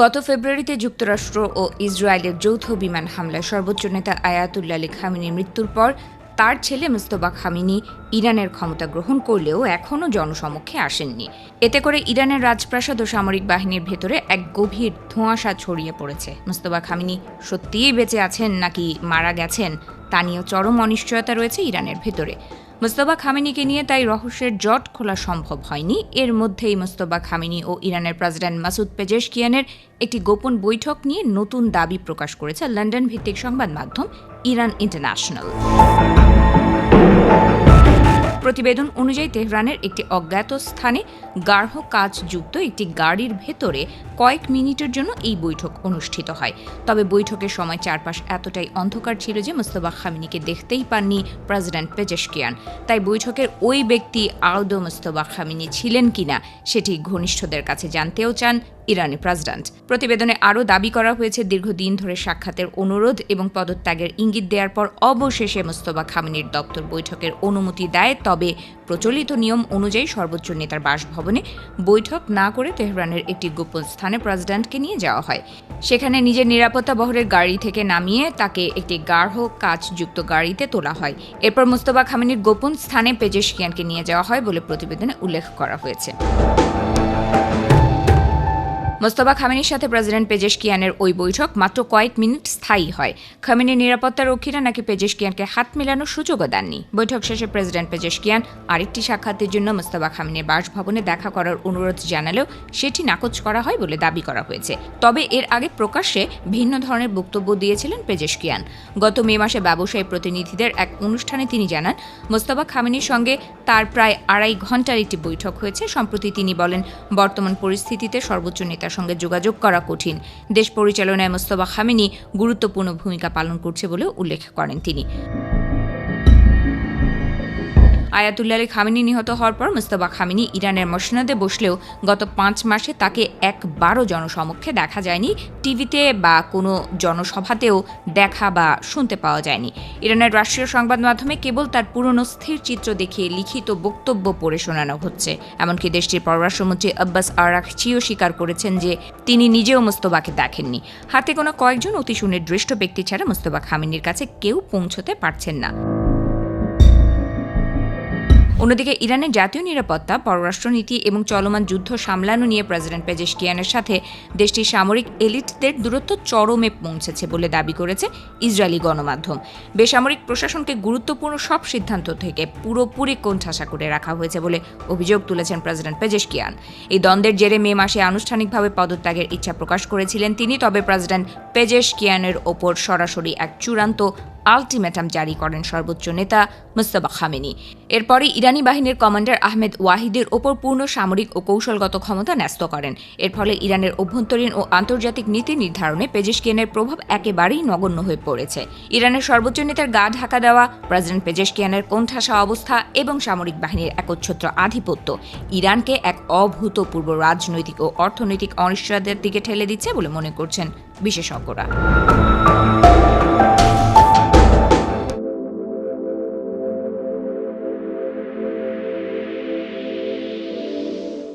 গত ফেব্রুয়ারিতে যুক্তরাষ্ট্র ও ইসরায়েলের যৌথ বিমান হামলায় সর্বোচ্চ নেতা আয়াতুল্লাহ আলী খামেনির মৃত্যুর পর তার ছেলে মুস্তফা খামেনি ইরানের ক্ষমতা গ্রহণ করলেও এখনও জনসমক্ষে আসেননি। এতে করে ইরানের রাজপ্রাসাদ ও সামরিক বাহিনীর ভেতরে এক গভীর ধোঁয়াশা ছড়িয়ে পড়েছে। মুস্তফা খামেনি সত্যিই বেঁচে আছেন নাকি মারা গেছেন তা নিয়েও চরম অনিশ্চয়তা রয়েছে ইরানের ভেতরে। মুস্তফা খামেনিকে নিয়ে তাই রহস্যের জট খোলা সম্ভব হয়নি। এর মধ্যেই মুস্তফা খামেনি ও ইরানের প্রেসিডেন্ট মাসুদ পেজেশকিয়ানের একটি গোপন বৈঠক নিয়ে নতুন দাবি প্রকাশ করেছে লন্ডন ভিত্তিক সংবাদ মাধ্যম ইরান ইন্টারন্যাশনাল। প্রতিবেদন অনুযায়ী তেহরানের একটি অজ্ঞাত স্থানে গাঢ় কাচযুক্ত একটি গাড়ির ভেতরে কয়েক মিনিটের জন্য এই বৈঠক অনুষ্ঠিত হয়। তবে বৈঠকের সময় চারপাশ এতটাই অন্ধকার ছিল যে মুস্তফা খামেনিকে দেখতেই পাননি প্রেসিডেন্ট পেজেশকিয়ান। তাই বৈঠকের ওই ব্যক্তি আদৌ মুস্তফা খামেনি ছিলেন কিনা সেটি ঘনিষ্ঠদের কাছে জানতেও চান ইরানি প্রেসিডেন্ট। প্রতিবেদনে আরও দাবি করা হয়েছে, দীর্ঘদিন ধরে সাক্ষাতের অনুরোধ এবং পদত্যাগের ইঙ্গিত দেওয়ার পর অবশেষে মুস্তফা খামেনির দপ্তর বৈঠকের অনুমতি দেয়। তবে প্রচলিত নিয়ম অনুযায়ী সর্বোচ্চ নেতার বাসভবনে বৈঠক না করে তেহরানের একটি গোপন স্থানে প্রেসিডেন্টকে নিয়ে যাওয়া হয়। সেখানে নিজের নিরাপত্তা বহরের গাড়ি থেকে নামিয়ে তাকে একটি গাঢ় কাচযুক্ত গাড়িতে তোলা হয়। এরপর মুস্তফা খামেনির গোপন স্থানে পেজেশকিয়ানকে নিয়ে যাওয়া হয় বলে প্রতিবেদনে উল্লেখ করা হয়েছে। মুস্তফা খামেনির সাথে প্রেসিডেন্ট পেজেশকিয়ানের ওই বৈঠক মাত্র কয়েক মিনিট স্থায়ী হয়। খামেনির নিরাপত্তা রক্ষীরা নাকি পেজেশকিয়ানকে হাত মেলানোর সুযোগও দেননি। বৈঠক শেষে প্রেসিডেন্ট পেজেশকিয়ান আরেকটি সাক্ষাতের জন্য মুস্তফা খামেনির বাসভবনে দেখা করার অনুরোধ জানালেও সেটি নাকচ করা হয় বলে দাবি করা হয়েছে। তবে এর আগে প্রকাশ্যে ভিন্ন ধরনের বক্তব্য দিয়েছিলেন পেজেশকিয়ান। গত মে মাসে ব্যবসায়ী প্রতিনিধিদের এক অনুষ্ঠানে তিনি জানান, মুস্তফা খামেনির সঙ্গে তার প্রায় 2.5 ঘণ্টার একটি বৈঠক হয়েছে। সম্প্রতি তিনি বলেন, বর্তমান পরিস্থিতিতে সর্বোচ্চ নেতার সঙ্গে যোগাযোগ করা কঠিন। দেশ পরিচালনায় মুস্তফা খামেনি গুরুত্বপূর্ণ ভূমিকা পালন করছে বলে উল্লেখ করেন তিনি। আয়াতুল্লাহ আলী খামেনি নিহত হওয়ার পর মুস্তফা খামেনি ইরানের মসনদে বসলেও গত 5 মাসে তাকে একবারও জনসমক্ষে দেখা যায়নি। টিভিতে বা কোনো জনসভাতেও দেখা বা শুনতে পাওয়া যায়নি। ইরানের রাষ্ট্রীয় সংবাদ মাধ্যমে কেবল তার পুরনো স্থির চিত্র দেখিয়ে লিখিত বক্তব্য পড়ে শোনানো হচ্ছে। এমনকি দেশটির পররাষ্ট্রমন্ত্রী আব্বাস আরাকচিও স্বীকার করেছেন যে তিনি নিজেও মুস্তফাকে দেখেননি। হাতে কোনো কয়েকজন অতি সুনির্দিষ্ট ব্যক্তি ছাড়া মুস্তফা খামেনির কাছে কেউ পৌঁছতে পারছেন না। অন্যদিকে ইরানের জাতীয় নিরাপত্তা, পররাষ্ট্রনীতি এবং চলমান যুদ্ধ সামলানো নিয়ে প্রেসিডেন্ট পেজেশকিয়ানের সাথে দেশটির সামরিক এলিটদের দূরত্ব চরমে পৌঁছেছে বলে দাবি করেছে ইসরায়েলি গণমাধ্যম। বেসামরিক প্রশাসনকে গুরুত্বপূর্ণ সব সিদ্ধান্ত থেকে পুরোপুরি কোণঠাসা করে রাখা হয়েছে বলে অভিযোগ তুলেছেন প্রেসিডেন্ট পেজেশকিয়ান। এই দ্বন্দ্বের জেরে মে মাসে আনুষ্ঠানিকভাবে পদত্যাগের ইচ্ছা প্রকাশ করেছিলেন তিনি। তবে প্রেসিডেন্ট পেজেশকিয়ানের ওপর সরাসরি এক চূড়ান্ত আলটিমেটাম জারি করেন সর্বোচ্চ নেতা মুস্তফা খামেনি। এরপরই ইরানি বাহিনীর কমান্ডার আহমেদ ওয়াহিদের ওপর পূর্ণ সামরিক ও কৌশলগত ক্ষমতা ন্যস্ত করেন। এর ফলে ইরানের অভ্যন্তরীণ ও আন্তর্জাতিক নীতি নির্ধারণে পেজেশকিয়ানের প্রভাব একেবারেই নগণ্য হয়ে পড়েছে। ইরানের সর্বোচ্চ নেতার গা ঢাকা দেওয়া, প্রেসিডেন্ট পেজেশকিয়ানের কোণঠাসা অবস্থা এবং সামরিক বাহিনীর একচ্ছত্র আধিপত্য ইরানকে এক অভূতপূর্ব রাজনৈতিক ও অর্থনৈতিক অনিশ্চয়তার দিকে ঠেলে দিচ্ছে বলে মনে করছেন বিশেষজ্ঞরা।